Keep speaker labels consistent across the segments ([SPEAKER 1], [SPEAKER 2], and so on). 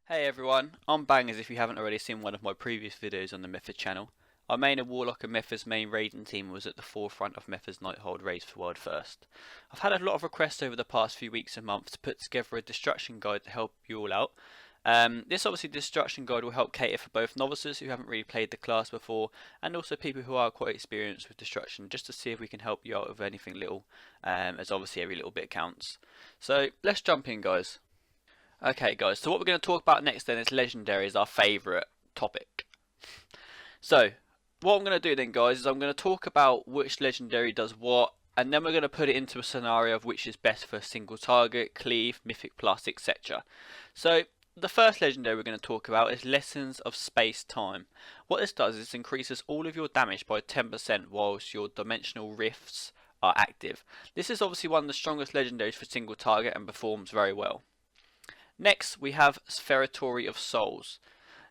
[SPEAKER 1] Hey everyone, I'm Bangers if you haven't already seen one of my previous videos on the Mythos channel. I main a Warlock and Mythos main raiding team was at the forefront of Mythos Nighthold raids for World First. I've had a lot of requests over the past few weeks and months to put together a destruction guide to help you all out. This obviously destruction guide will help cater for both novices who haven't really played the class before and also people who are quite experienced with destruction, just to see if we can help you out with anything little, as obviously every little bit counts. So let's jump in guys. Okay guys, so what we're going to talk about next then is legendaries, our favourite topic. So, what I'm going to do then guys is I'm going to talk about which legendary does what, and then we're going to put it into a scenario of which is best for single target, cleave, mythic plus, etc. So, the first legendary we're going to talk about is Lessons of Space Time. What this does is increases all of your damage by 10% whilst your dimensional rifts are active. This is obviously one of the strongest legendaries for single target and performs very well. Next, we have Spheratory of Souls.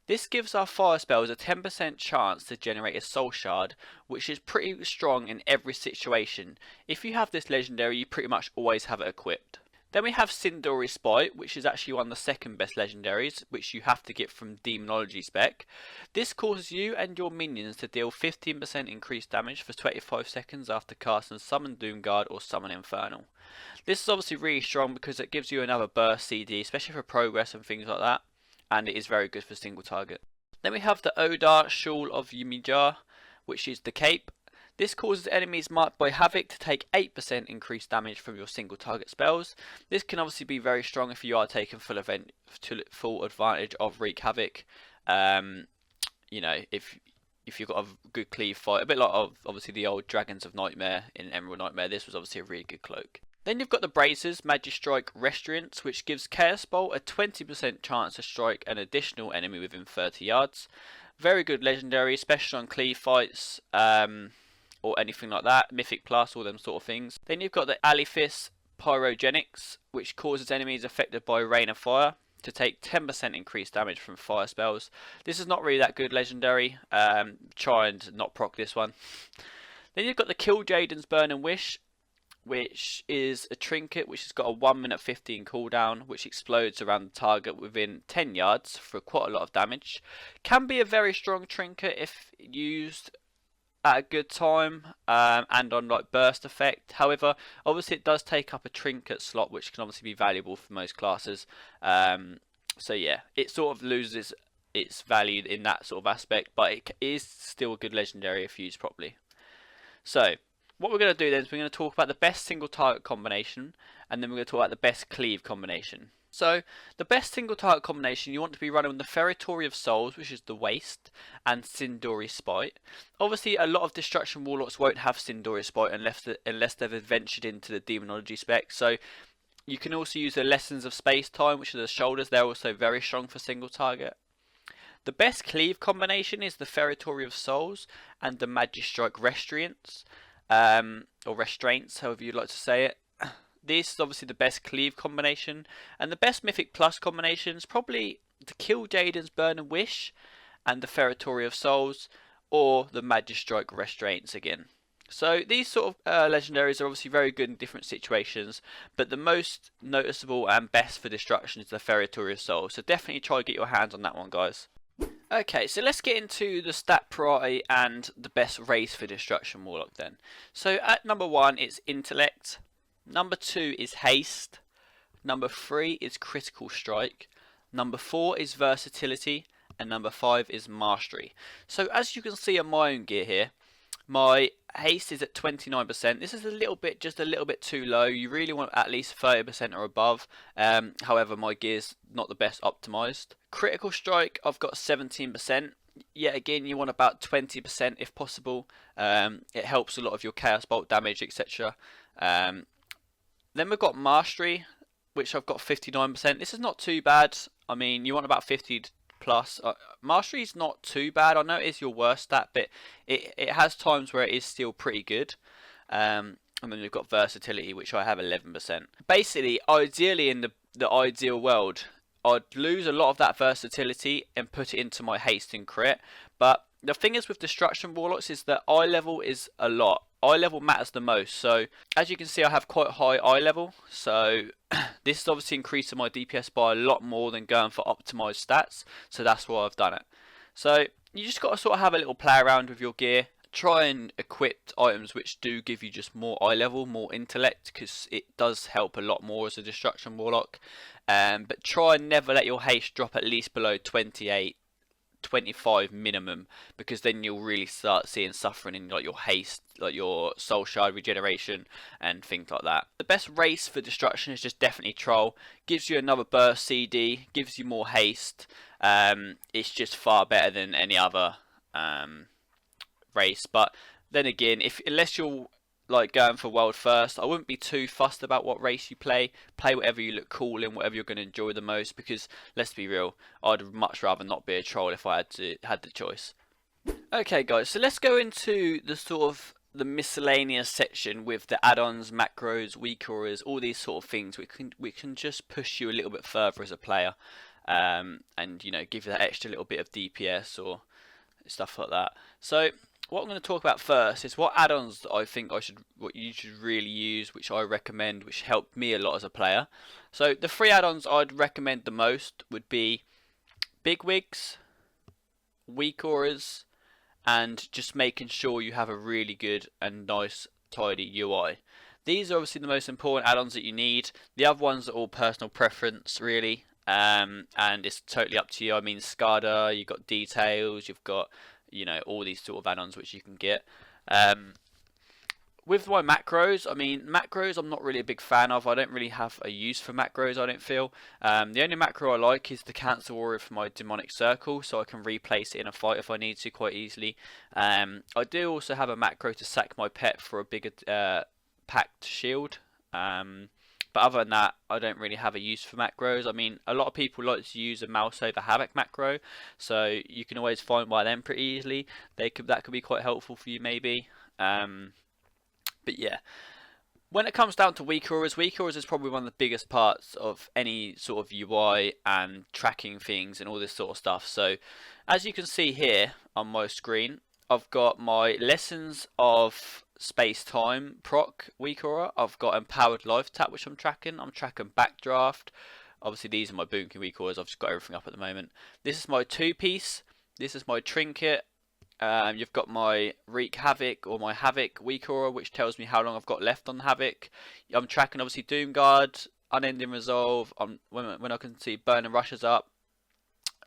[SPEAKER 1] This gives our fire spells a 10% chance to generate a soul shard, which is pretty strong in every situation. If you have this legendary, you pretty much always have it equipped. Then we have Sindori Spite, which is actually one of the second best legendaries, which you have to get from Demonology spec. This causes you and your minions to deal 15% increased damage for 25 seconds after casting Summon Doomguard or Summon Infernal. This is obviously really strong because it gives you another burst CD, especially for progress and things like that, and it is very good for single target. Then we have the Odar Shawl of Ymjar, which is the cape. This causes enemies marked by Havoc to take 8% increased damage from your single target spells. This can obviously be very strong if you are taking full advantage of Wreak Havoc. If you've got a good cleave fight, a bit like obviously the old Dragons of Nightmare in Emerald Nightmare, this was obviously a really good cloak. Then you've got the Bracers Magistrike Restaurants, which gives Chaos Bolt a 20% chance to strike an additional enemy within 30 yards. Very good legendary, especially on cleave fights, or anything like that, Mythic Plus, all them sort of things. Then you've got the Alephis Pyrogenics, which causes enemies affected by rain of fire to take 10% increased damage from fire spells. This is not really that good legendary, try and not proc this one. Then you've got the Killjaden's Burning Wish, which is a trinket which has got a 1 minute 15 cooldown, which explodes around the target within 10 yards for quite a lot of damage. Can be a very strong trinket if used at a good time, and on like burst effect. However, obviously it does take up a trinket slot, which can obviously be valuable for most classes. So yeah, it sort of loses its value in that sort of aspect, but it is still a good legendary if used properly. So what we're going to do then is we're going to talk about the best single target combination, and then we're going to talk about the best cleave combination. So, the best single target combination, you want to be running the Feretory of Souls, which is the Waste, and Sindori Spite. Obviously, a lot of Destruction Warlocks won't have Sindori Spite unless they've adventured into the Demonology spec. So, you can also use the Lessons of Space Time, which are the Shoulders. They're also very strong for single target. The best cleave combination is the Feretory of Souls and the Magistrike Restaurants, or Restraints, however you'd like to say it. This is obviously the best cleave combination, and the best mythic plus combinations probably the Killjaden's Burning Wish and the Feretory of Souls, or the Magistrike Restraints again. So these sort of legendaries are obviously very good in different situations, but the most noticeable and best for destruction is the Feretory of Souls. So definitely try to get your hands on that one, guys. Okay, so let's get into the stat priority and the best race for Destruction Warlock then. So at number 1 it's Intellect. Number 2 is Haste. Number 3 is Critical Strike. Number 4 is Versatility. And number 5 is Mastery. So as you can see on my own gear here, my haste is at 29%. This is just a little bit too low. You really want at least 30% or above. However, my gear's not the best optimized. Critical strike, I've got 17%. Yet again, you want about 20% if possible. It helps a lot of your Chaos Bolt damage, etc. Then we've got Mastery, which I've got 59%. This is not too bad. I mean, you want about 50 plus. Mastery is not too bad. I know it is your worst stat, but it has times where it is still pretty good. And then we've got Versatility, which I have 11%. Basically, ideally in the ideal world, I'd lose a lot of that versatility and put it into my haste and crit. But The thing is with Destruction Warlocks is that eye level is a lot. Eye level matters the most. So as you can see, I have quite high eye level. So this is obviously increasing my DPS by a lot more than going for optimized stats. So that's why I've done it. So you just got to sort of have a little play around with your gear. Try and equip items which do give you just more eye level, more intellect, because it does help a lot more as a Destruction Warlock. But try and never let your haste drop at least below 28, 25 minimum, because then you'll really start seeing suffering in like your haste, like your soul shard regeneration and things like that. The best race for destruction is just definitely Troll. Gives you another burst CD, gives you more haste. It's just far better than any other race. But then again, unless you're like going for world first, I wouldn't be too fussed about what race you play. Play whatever you look cool in, whatever you're going to enjoy the most, because let's be real, I'd much rather not be a troll if I had the choice. Okay guys, so let's go into the sort of the miscellaneous section with the add-ons, macros, weak auras, all these sort of things. We can just push you a little bit further as a player, and you know, give you that extra little bit of DPS or stuff like that. So what I'm going to talk about first is what add-ons I think what you should really use, which I recommend, which helped me a lot as a player. So the 3 add-ons I'd recommend the most would be Bigwigs, weak auras, and just making sure you have a really good and nice tidy UI. These are obviously the most important add-ons that you need. The other ones are all personal preference really, and it's totally up to you. I mean, SCADA, you've got details, you've got, you know, all these sort of add-ons which you can get. With my macros, I mean, macros I'm not really a big fan of. I don't really have a use for macros, I don't feel. The only macro I like is the cancel aura for my demonic circle, so I can replace it in a fight if I need to quite easily. I do also have a macro to sack my pet for a bigger packed shield. But other than that, I don't really have a use for macros. I mean, a lot of people like to use a mouse over havoc macro, so you can always find by them pretty easily. That could be quite helpful for you maybe. But yeah, when it comes down to weak auras is probably one of the biggest parts of any sort of UI and tracking things and all this sort of stuff. So as you can see here on my screen, I've got my Lessons of Space-Time proc weak aura. I've got Empowered Life Tap, which I'm tracking. I'm tracking Backdraft. Obviously these are my Boomkin weak auras. I've just got everything up at the moment. This is my 2-piece. This is my Trinket. You've got my Wreak Havoc or my Havoc weak aura, which tells me how long I've got left on Havoc. I'm tracking obviously Doomguard, Unending Resolve. When I can see Burning Rushes up.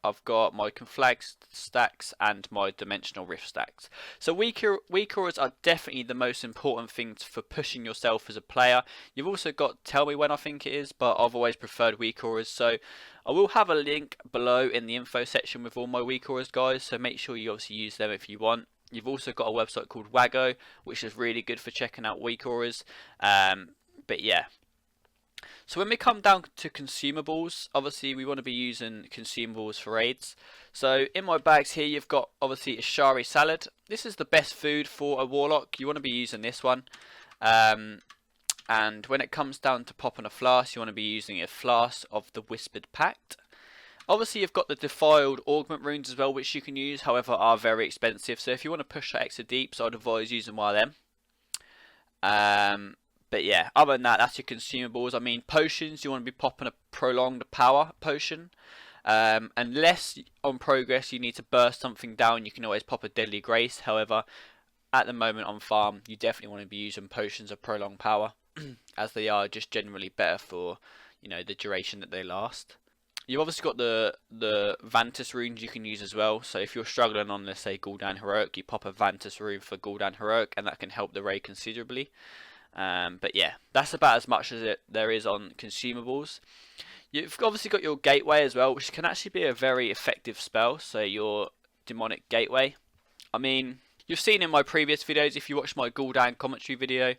[SPEAKER 1] I've got my Conflag stacks and my Dimensional Rift stacks. So weak auras are definitely the most important thing for pushing yourself as a player. You've also got Tell Me When I think it is, but I've always preferred weak auras. So I will have a link below in the info section with all my weak auras, guys. So make sure you obviously use them if you want. You've also got a website called Wago, which is really good for checking out weak auras. But yeah. So when we come down to consumables, obviously we want to be using consumables for raids. So in my bags here you've got obviously a Shari salad. This is the best food for a warlock. You want to be using this one. And when it comes down to popping a flask, you want to be using a flask of the Whispered Pact. Obviously you've got the Defiled Augment runes as well, which you can use, however are very expensive. So if you want to push that extra deep, so I'd advise using one of them. But yeah, other than that, that's your consumables. I mean, potions, you want to be popping a Prolonged Power potion. Unless on progress you need to burst something down, you can always pop a Deadly Grace. However, at the moment on farm, you definitely want to be using potions of Prolonged Power, as they are just generally better for, you know, the duration that they last. You've obviously got the Vantus runes you can use as well. So if you're struggling on, let's say, Gul'dan Heroic, you pop a Vantus rune for Gul'dan Heroic, and that can help the raid considerably. But yeah, that's about as much as there is on consumables. You've obviously got your Gateway as well, which can actually be a very effective spell. So your Demonic Gateway. I mean, you've seen in my previous videos, if you watch my Gul'dan commentary video,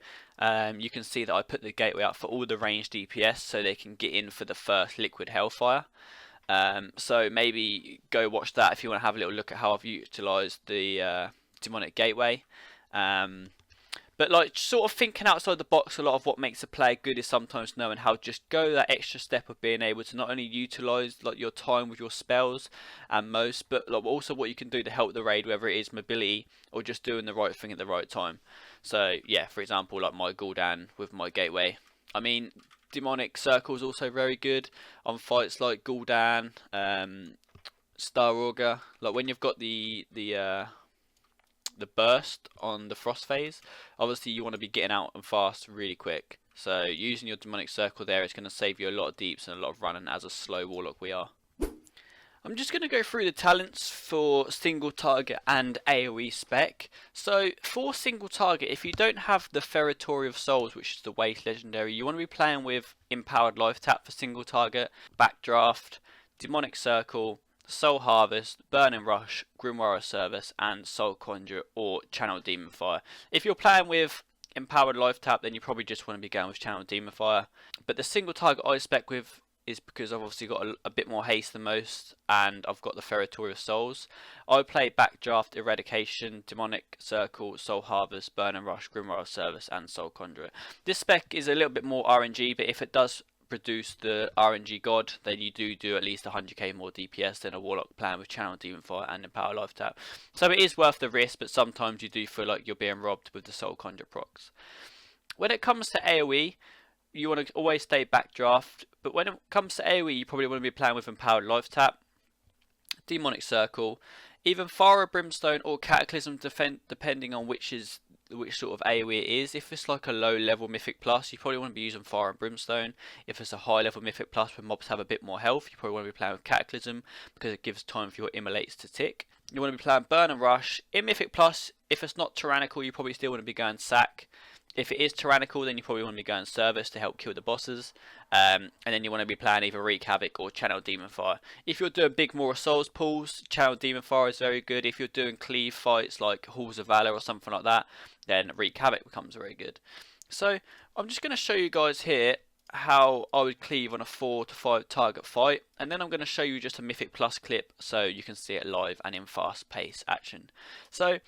[SPEAKER 1] you can see that I put the Gateway up for all the ranged DPS so they can get in for the first Liquid Hellfire. So maybe go watch that if you want to have a little look at how I've utilised the Demonic Gateway. But like sort of thinking outside the box, a lot of what makes a player good is sometimes knowing how to just go that extra step of being able to not only utilize like your time with your spells and most, but like also what you can do to help the raid, whether it is mobility or just doing the right thing at the right time. So yeah, for example, like my Gul'dan with my gateway. I mean, Demonic Circle is also very good on fights like Gul'dan, Star Augur. Like when you've got the burst on the frost phase, obviously you want to be getting out and fast really quick. So using your demonic circle there is going to save you a lot of deeps and a lot of running as a slow warlock we are. I'm just going to go through the talents for single target and AoE spec. So for single target, if you don't have the Feretory of Souls, which is the Waste legendary, you want to be playing with Empowered Life Tap for single target, Backdraft, Demonic Circle, Soul Harvest, Burning Rush, Grimoire Service, and Soul Conjure or Channel Demon Fire. If you're playing with Empowered Life Tap, then you probably just want to be going with Channel Demon Fire. But the single target I spec with is because I've obviously got a bit more haste than most, and I've got the Feretory of Souls. I play Backdraft, Eradication, Demonic Circle, Soul Harvest, Burning Rush, Grimoire Service, and Soul Conjure. This spec is a little bit more RNG, but if it does produce the RNG God, then you do at least 100k more DPS than a Warlock playing with Channel Demon Fire and Empower Life Tap. So it is worth the risk, but sometimes you do feel like you're being robbed with the Soul Conjure procs. When it comes to AoE, you want to always stay Backdraft, but when it comes to AoE, you probably want to be playing with Empowered Life Tap, Demonic Circle, even Fire of Brimstone or Cataclysm, depending on which sort of AoE it is. If it's like a low level Mythic Plus, you probably want to be using Fire and Brimstone. If it's a high level Mythic Plus where mobs have a bit more health, you probably want to be playing with Cataclysm because it gives time for your immolates to tick. You want to be playing Burn and Rush. In Mythic Plus, if it's not Tyrannical, you probably still want to be going Sack. If it is Tyrannical, then you probably want to be going Service to help kill the bosses. And then you want to be playing either Wreak Havoc or Channel Demon Fire. If you're doing big More Souls pulls, Channel Demon Fire is very good. If you're doing cleave fights like Halls of Valor or something like that, then Wreak Havoc becomes very good. So I'm just going to show you guys here how I would cleave on a 4 to 5 target fight, and then I'm going to show you just a Mythic Plus clip so you can see it live and in fast pace action. So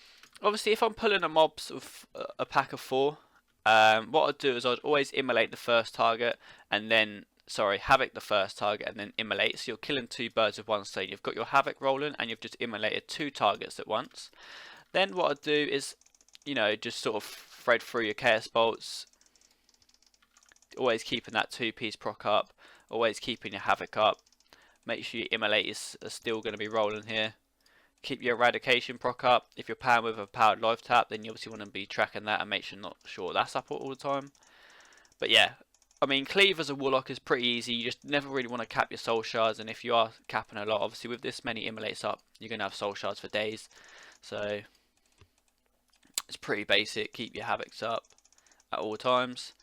[SPEAKER 1] obviously if I'm pulling a mobs of a pack of 4, what I'd do is I'd always immolate the first target and then Havoc the first target and then immolate. So you're killing 2 birds with one stone. You've got your Havoc rolling and you've just immolated 2 targets at once. Then what I'd do is, you know, just sort of thread through your Chaos Bolts, always keeping that 2-piece proc up, always keeping your Havoc up. Make sure your immolate is still going to be rolling here. Keep your Eradication proc up. If you're playing with a Powered Life Tap, then you obviously want to be tracking that and make sure that's up all the time. But yeah, I mean, cleave as a Warlock is pretty easy. You just never really want to cap your Soul Shards, and if you are capping a lot, obviously with this many immolates up, you're going to have Soul Shards for days. So it's pretty basic. Keep your Havocs up at all times.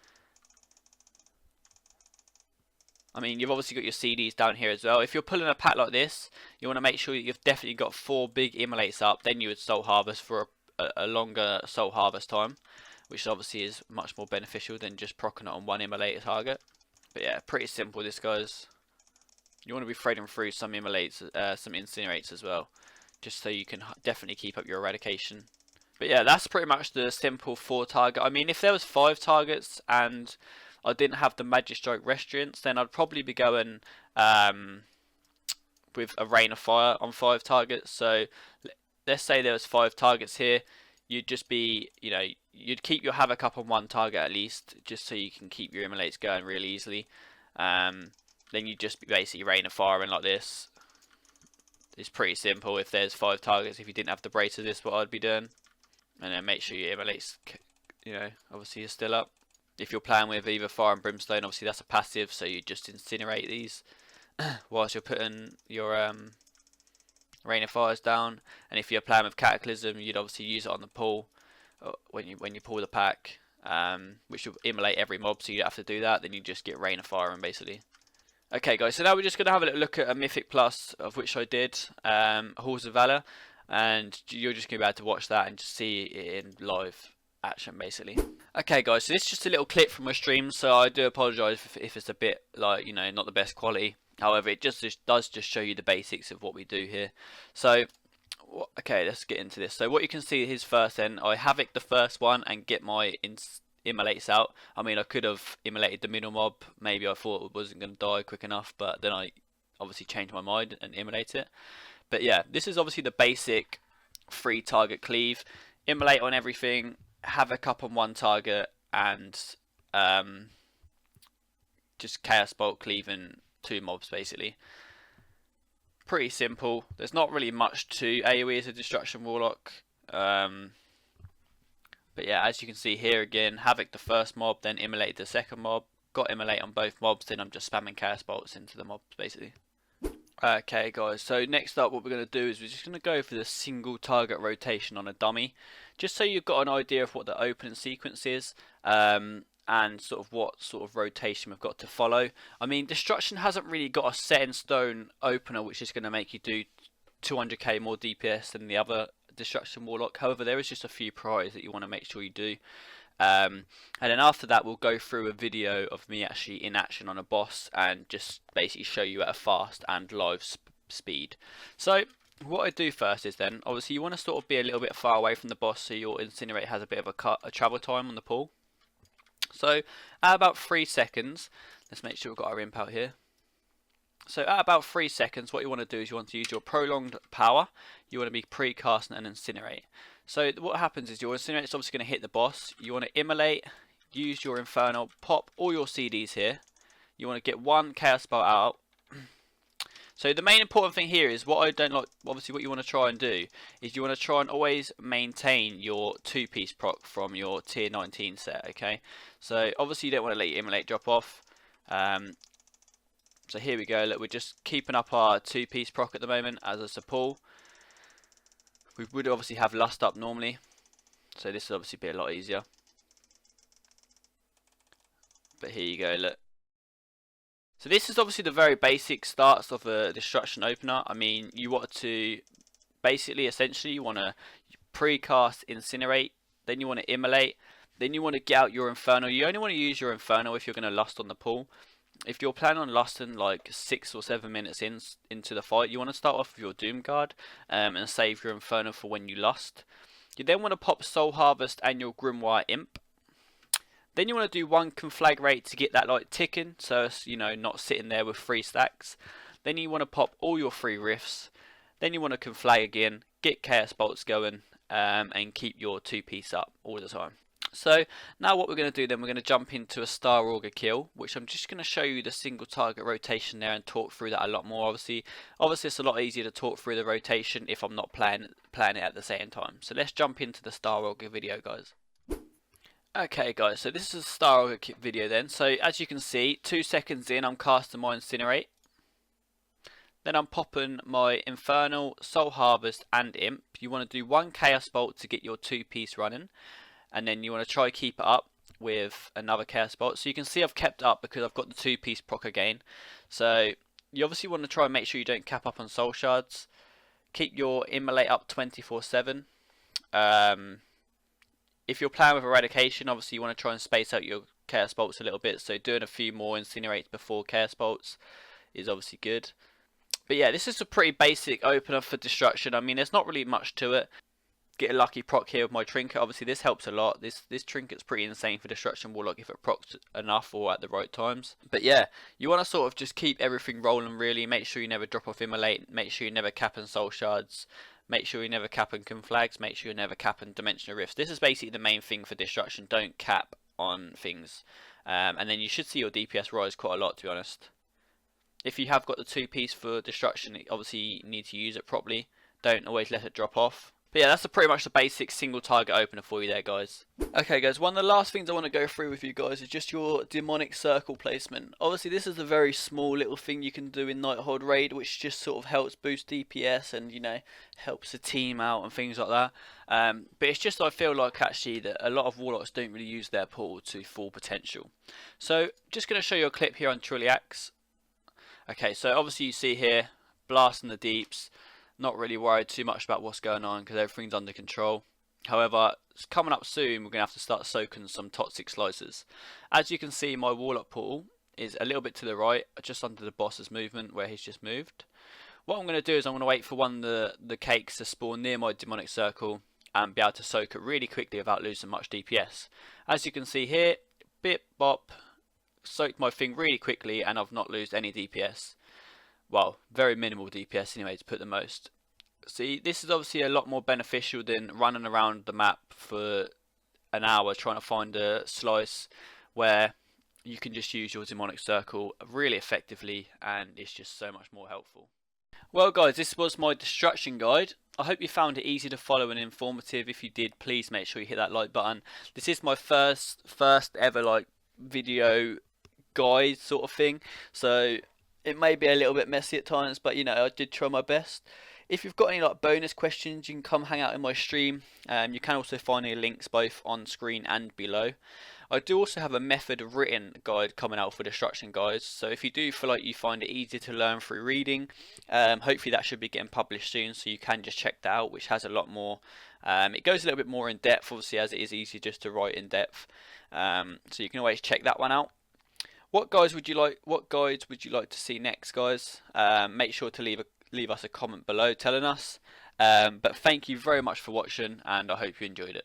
[SPEAKER 1] I mean, you've obviously got your CDs down here as well. If you're pulling a pack like this, you want to make sure that you've definitely got 4 big immolates up. Then you would Soul Harvest for a longer Soul Harvest time, which obviously is much more beneficial than just proccing it on one immolate target. But yeah, pretty simple this, guys. You want to be threading through some immolates, some incinerates as well, just so you can definitely keep up your eradication. But yeah, that's pretty much the simple 4 target. I mean, if there was 5 targets and I didn't have the Magic Strike Restaurants, then I'd probably be going with a Rain of Fire on 5 targets. So let's say there was 5 targets here, you'd just be, you know, you'd keep your Havoc up on 1 target at least, just so you can keep your immolates going really easily. Then you'd just be basically Rain of Fire in like this. It's pretty simple. If there's 5 targets, if you didn't have the braces, this is what I'd be doing. And then make sure your immolates, you know, obviously are still up. If you're playing with either Fire and Brimstone, obviously that's a passive, so you just incinerate these whilst you're putting your Rain of Fires down. And if you're playing with Cataclysm, you'd obviously use it on the pull when you pull the pack, which will immolate every mob, so you don't have to do that. Then you just get Rain of Fire in basically. Okay, guys, so now we're just going to have a little look at a Mythic Plus, of which I did, Halls of Valor, and you're just going to be able to watch that and just see it in live action basically. Okay guys, so this is just a little clip from my stream, so I do apologise if it's a bit like, you know, not the best quality. However, it does just show you the basics of what we do here. So Okay, let's get into this. So what you can see is first then, I havoc the first one and get my immolates out. I mean, I could have immolated the middle mob. Maybe I thought it wasn't going to die quick enough, but then I obviously changed my mind and immolate it. But yeah, this is obviously the basic 3-target cleave. Immolate on everything, havoc up on one target, and just chaos bolt cleaving 2 mobs basically. Pretty simple. There's not really much to AoE as a Destruction Warlock. But yeah, as you can see here again, havoc the first mob, then immolate the second mob. Got immolate on both mobs, then I'm just spamming chaos bolts into the mobs basically. Okay guys, so next up what we're going to do is we're just going to go for the single target rotation on a dummy. Just so you've got an idea of what the opening sequence is. And sort of what sort of rotation we've got to follow. I mean, Destruction hasn't really got a set in stone opener which is going to make you do 200k more DPS than the other Destruction Warlock. However, there is just a few priorities that you want to make sure you do. And then after that we'll go through a video of me actually in action on a boss and just basically show you at a fast and live speed. So what I do first is then, obviously you want to sort of be a little bit far away from the boss so your Incinerate has a bit of a travel time on the pool. So at about 3 seconds, let's make sure we've got our imp out here. So at about 3 seconds, what you want to do is you want to use your prolonged power. You want to be precasting and incinerate. So what happens is your incinerate is obviously going to hit the boss. You want to immolate, use your infernal, pop all your CDs here. You want to get 1 chaos bolt out. So the main important thing here is what I don't like, obviously what you want to try and do is you want to try and always maintain your 2-piece proc from your tier 19 set, okay? So obviously you don't want to let your immolate drop off. So here we go, look, we're just keeping up our 2-piece proc at the moment as a support. We would obviously have lust up normally, so this would obviously be a lot easier. But here you go, look. So this is obviously the very basic starts of a Destruction opener. I mean, you want to basically, essentially, you want to precast Incinerate, then you want to immolate, then you want to get out your Infernal. You only want to use your Infernal if you're going to lust on the pool. If you're planning on lusting like 6 or 7 minutes into the fight, you want to start off with your Doom Guard and save your Infernal for when you lust. You then want to pop Soul Harvest and your Grimoire Imp. Then you want to do 1 conflagrate to get that like ticking, so it's, you know, not sitting there with 3 stacks. Then you want to pop all your 3 rifts. Then you want to conflag again, get chaos bolts going, and keep your 2-piece up all the time. So now what we're going to do then, we're going to jump into a Star Augur kill, which I'm just going to show you the single target rotation there and talk through that a lot more. Obviously it's a lot easier to talk through the rotation if I'm not playing it at the same time. So let's jump into the Star Augur video, guys. Okay guys, so this is a Star Augur video then. So as you can see, 2 seconds in I'm casting my Incinerate. Then I'm popping my Infernal, Soul Harvest and Imp. You want to do 1 Chaos Bolt to get your 2-piece running. And then you want to try keep it up with another Chaos Bolt. So you can see I've kept up because I've got the 2-piece proc again. So you obviously want to try and make sure you don't cap up on Soul Shards. Keep your Immolate up 24/7. If you're playing with Eradication, obviously you want to try and space out your Chaos Bolts a little bit. So doing a few more Incinerates before Chaos Bolts is obviously good. But yeah, this is a pretty basic opener for Destruction. I mean, there's not really much to it. Get a lucky proc here with my Trinket. Obviously this helps a lot. This Trinket's pretty insane for Destruction Warlock if it procs enough or at the right times. But yeah, you want to sort of just keep everything rolling really. Make sure you never drop off Immolate. Make sure you never cap on Soul Shards. Make sure you never cap on Conflags. Make sure you never cap on Dimensional Rifts. This is basically the main thing for Destruction. Don't cap on things. And then you should see your DPS rise quite a lot, to be honest. If you have got the 2-piece for Destruction, obviously you need to use it properly. Don't always let it drop off. But yeah, that's pretty much the basic single target opener for you there, guys. Okay guys, one of the last things I want to go through with you guys is just your demonic circle placement. Obviously this is a very small little thing you can do in Nighthold Raid, which just sort of helps boost DPS and, you know, helps the team out and things like that. But it's just, I feel like actually that a lot of Warlocks don't really use their portal to full potential. So just going to show you a clip here on Trilliax. Okay, so obviously you see here, blasting the deeps. Not really worried too much about what's going on because everything's under control. However, it's coming up soon, we're going to have to start soaking some toxic slicers. As you can see, my Warlock portal is a little bit to the right, just under the boss's movement where he's just moved. What I'm going to do is I'm going to wait for one of the cakes to spawn near my demonic circle and be able to soak it really quickly without losing much DPS. As you can see here, bip bop, soaked my thing really quickly and I've not lost any DPS. Well, very minimal DPS anyway, to put the most. See, this is obviously a lot more beneficial than running around the map for an hour trying to find a slice where you can just use your demonic circle really effectively, and it's just so much more helpful. Well guys, this was my destruction guide. I hope you found it easy to follow and informative. If you did, please make sure you hit that like button. This is my first ever like video guide sort of thing, so it may be a little bit messy at times, but you know, I did try my best. If you've got any like bonus questions, you can come hang out in my stream. You can also find the links both on screen and below. I do also have a method written guide coming out for destruction guides, so if you do feel like you find it easier to learn through reading, hopefully that should be getting published soon, so you can just check that out, which has a lot more. It goes a little bit more in depth, obviously, as it is easier just to write in depth. So you can always check that one out. What guides would you like to see next, guys? Make sure to leave us a comment below telling us. But thank you very much for watching, and I hope you enjoyed it.